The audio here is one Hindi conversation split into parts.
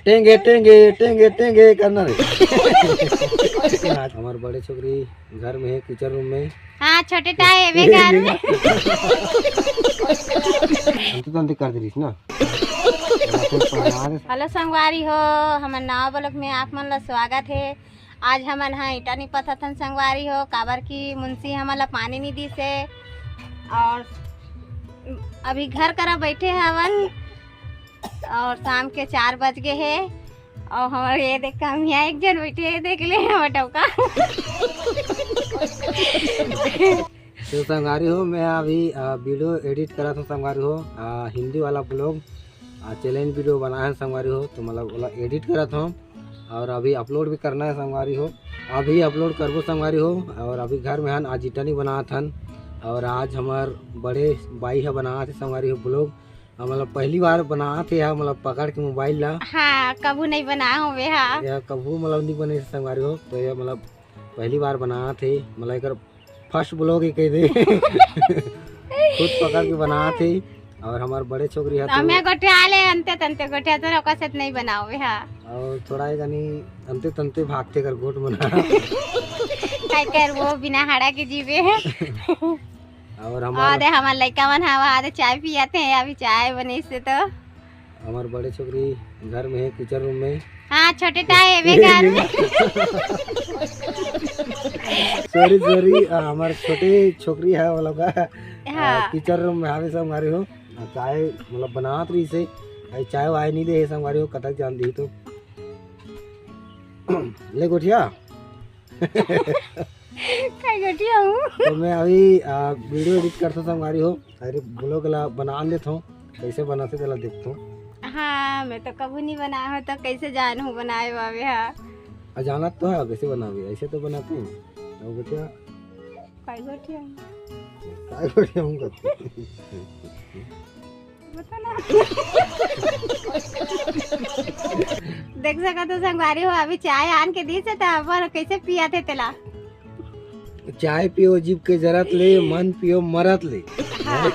टेंगे टेंगे टेंगे टेंगे करना रे। आज हमारे बड़े छोकरी घर में है, किचन रूम में। हाँ छोटे टाए वे घर में अंत कर दे ना। हेलो संगवारी हो, हमन नाव ब्लॉक में आप मन ला स्वागत है। आज हमन हाँ ईटा नहीं पथन संगवारी हो, काबर की मुंशी हमन ला पानी नहीं दी से और अभी घर करा बैठे हवन और शाम के 4 बज गए है और हमारे ये देख हम यहाँ एक जन बैठे है, देख ले टोका। तो संगवारी हो, मैं अभी वीडियो एडिट करा था संगवारी हो, हिंदी वाला ब्लॉग चैलेंज वीडियो बनाया है संगवारी हो, तो मतलब एडिट करा था और अभी अपलोड भी करना है संगवारी हो। अभी अपलोड करबो संगवारी हो। और अभी घर में हन आज ईटा नहीं बना थन और आज हमार बड़े भाई है बना थे संगवारी हो ब्लॉग। मतलब पहली बार बना थे, मतलब पकड़ के मोबाइल ला। हाँ कबू नहीं बना हो वे हाँ या कबू मतलब नहीं बने संगवारी हो, तो ये मतलब पहली बार बना थे, मतलब एक फर्स्ट ब्लॉग ही कह दे। खुद पकड़ के बना थे और हमारे बड़े छोकरी है तो मैं गोठियाले अंते तंते गोठिया तो रोका से नहीं बनाओ वे हाँ और थोड़ा ही गनी अंते तंते भागते कर गोट बना। काय कर वो बिना हाड़ा के जीवे है। और हमारे लड़का मन हवा चाय पियाते हैं, अभी चाय बने से तो हमारे बड़े छोकरी घर में है, किचन रूम में। हाँ छोटे टाए वे घर में। सॉरी हमारे छोटे छोकरी है वो लोग हाँ। किचन रूम में हमें सब हमारे हो चाय मतलब बना रही से चाय वाय नहीं दे सब हमारे हो, कतक जान दी तो ले गोठिया। गोठिया हूँ तो मैं अभी वीडियो एडिट करता था हमारी हो, अरे ब्लॉग बना लेता हूँ, कैसे बनाते चला देखता हूँ। हाँ मैं तो कभी नहीं बनाया हो, तो कैसे जानू बनाए बाबे। हाँ जाना तो है कैसे बनावे, ऐसे तो बनाते हैं। तो गोठिया काय गोठिया काय गोठिया हूँ बता ना। देख सका तो संगवारी हो, अभी चाय आन के दी से तो कैसे पिया थे तेला। चाय पियो जीव के जरत ले, मन पियो मरत ले। हाँ।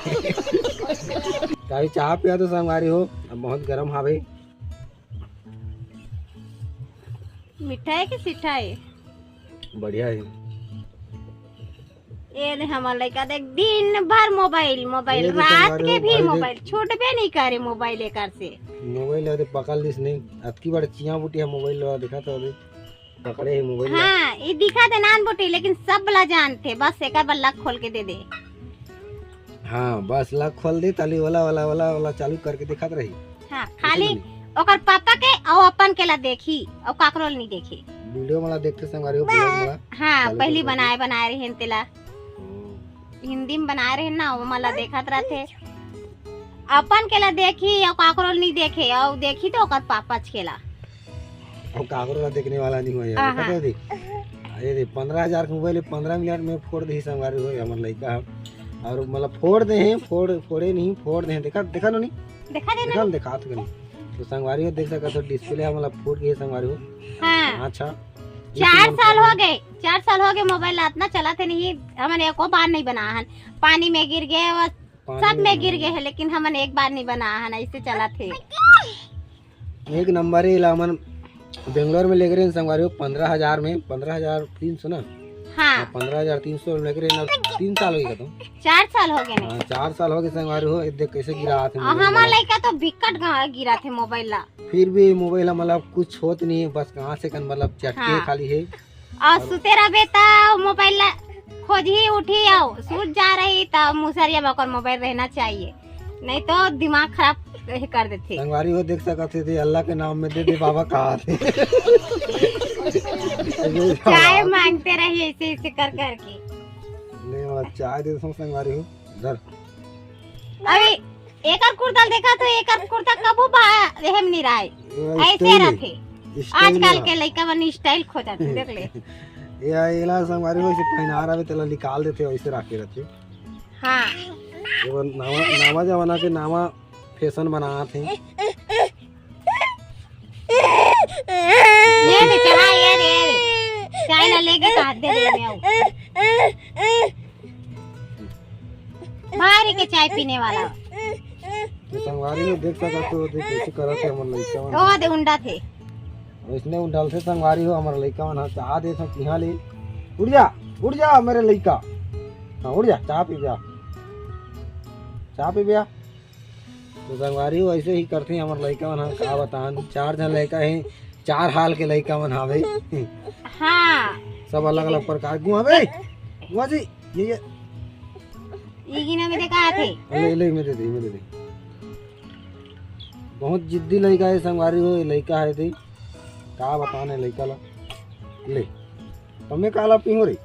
चाय पिया तो संगवारी हो, अब बहुत गर्म हावे। मीठा है कि सीठा है? बढ़िया है। ये हमारे लड़का देख दिन भर मोबाइल मोबाइल, रात के भी मोबाइल, छूटबे नहीं करे मोबाइल लेकर से। मोबाइल है पकड़ लिस नहीं, अतकी बार चिया बुटी है मोबाइल दिखा तो अभी पकड़े है मोबाइल। हाँ ये दिखा दे नान बुटी, लेकिन सब बला जानते, बस एक बार लक खोल के दे दे। हाँ बस लक खोल दे, ताली वाला वाला वाला वाला चालू करके दिखात रही। हाँ खाली ओकर पापा के और अपन के ला देखी और काकरोल नहीं देखी। वीडियो मला देखते संगवारी हो ब्लॉग मला। हाँ पहली बनाए रहे तेला, हिंदी में बना रहे ना, वो मला देखत रहते। अपन के ला देखी और काकरोल नहीं देखे, और देखी तो ओकर पापा केला। और काकरोल देखने वाला नहीं हुआ यार, पता है ये 15,000 के मोबाइल 15 मिनट में फोड़ दे संगवारी हो हमार लड़का। और मतलब फोड़ दे हैं, फोड़े नहीं फोड़ दे हैं, देखा नो नहीं देखा तो नहीं। तो संगवारी हो देख सका तो डिस्प्ले मतलब फूट गई संगवारी हो। हाँ। अच्छा 4 साल हो गए मोबाइल इतना चला थे नहीं, हमने एको बार नहीं बना हन। पानी में गिर गए और सब में गिर गए है, लेकिन हमने एक बार नहीं बना हन, ऐसे चला थे। एक नंबर है मन बेंगलोर में ले गए संगवारी हो 15,000 में, 15,300 ना। हाँ 15,300 में ले गए। 3 साल हो गए तो 4 साल हो गए। हाँ 4 साल हो गए संगवारी हो। देख कैसे गिरा थे हमारा लड़का तो विकट गिरा थे मोबाइल ला। फिर भी मोबाइल मतलब कुछ होत नहीं है, बस कहाँ से मतलब चटके हाँ। खाली है। और सुते रहे तो मोबाइल ला खोज ही उठी आओ, सूझ जा रही तो मुसरिया में ओकर मोबाइल रहना चाहिए, नहीं तो दिमाग खराब कर देते। संगवारी हो देख सकते थे, अल्लाह के नाम में दे दे बाबा कहा थे। चाय मांगते रहिए ऐसे ऐसे कर करके। नहीं चाय दे दो संगवारी हो इधर। अभी एक कुर्ता देखा तो एक कुर्ता कबू रहम नहीं रहा है, ऐसे रहते। आजकल के लड़का मन स्टाइल खो जाते, देख ले। ये इला संगवारी हो इसे पहना रहा है, तेला निकाल देते वैसे रखे रहते। हाँ वो नामा जमाना के नामा फैशन बना थे। ये ले चला ये चाय ना लेके हाथ दे दे मैं भारी के चाय पीने वाला। तो संगवारी हो देख सकत हो देख कैसे करत है हमर लइका मन ओ दे उंडा थे वैसने उड़ल से संगवारी हो हमर लइका मन चाह दे सब किहा ले उड़ जा मेरे लइका हाँ उड़ जा चाह पी जा तो संगवारी हो ऐसे ही करते हमर लइका मन का बतान 4 जन लइका है 4 हाल के लइका मन हावे हाँ सब अलग अलग प्रकार गुआ बे गुआ जी ये ईगिना में देखा थे ले में दे दे बहुत जिद्दी लड़का है संगवारी हो लड़का है थे का बताने लड़का ला ले तुम्हें काला पीहू रे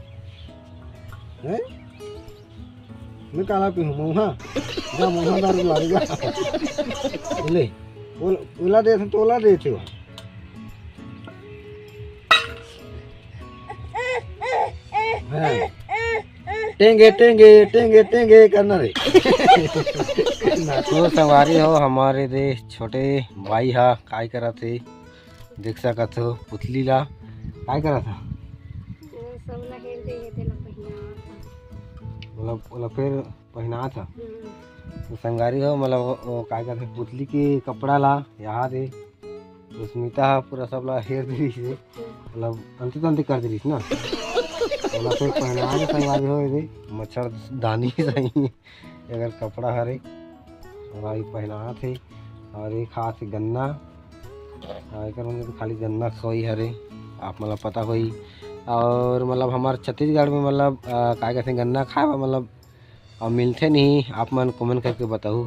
हैं मैं काला पीहू मुहा जा मुहा दारू लाएगा ले ओला दे तोला दे थे हाँ टेंगे टेंगे टेंगे टेंगे करना रे तो संगवारी हो हमारे दे छोटे भाई हा काय करा थे देख सकत हो पुतली ला काय करा था बोला फिर पहना था तो संगवारी हो मतलब वो काय करते पुतली के कपड़ा ला यहाँ दे तो स्मिता पूरा सब ला हेर दी से मतलब अंति कर दी ना बोला फिर पहना के संगवारी हो दे मच्छरदानी सही अगर कपड़ा हरे और आई पहना थे और एक हाथ से गन्ना कर तो खाली गन्ना सोई हरे आप मतलब पता होई और मतलब हमारे छत्तीसगढ़ में मतलब क्या कहते हैं गन्ना खाए मतलब मिलते नहीं आप मन कमेंट करके बताओ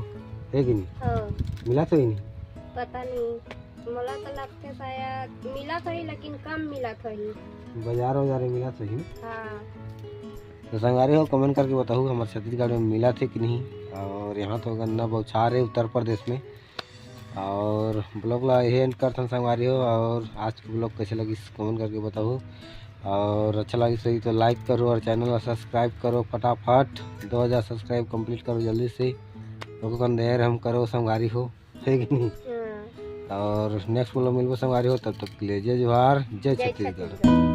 है कि नहीं मिला तो ही नहीं पता नहीं मला तो लगते शायद मिला था ही लेकिन कम मिला था ही बाजार मिला तो ही हाँ तो संगवारी हो कमेंट करके बताओ हमारे छत्तीसगढ़ में मिला थे कि नहीं और यहाँ तो गन्ना बौछार है उत्तर प्रदेश में और ब्लॉग ला यही एंड करते संगवारी हो और आज के ब्लॉग कैसे लगी कमेंट करके बताओ और अच्छा लगी सही तो लाइक करो और चैनल को सब्सक्राइब करो फटाफट 2000 सब्सक्राइब कंप्लीट करो जल्दी से लोगों का देर हम करो संगवारी हो है कि नहीं और नेक्स्ट ब्लॉग मिलबो संगवारी हो तब तक के लिए जय जोहार जय छत्तीसगढ़।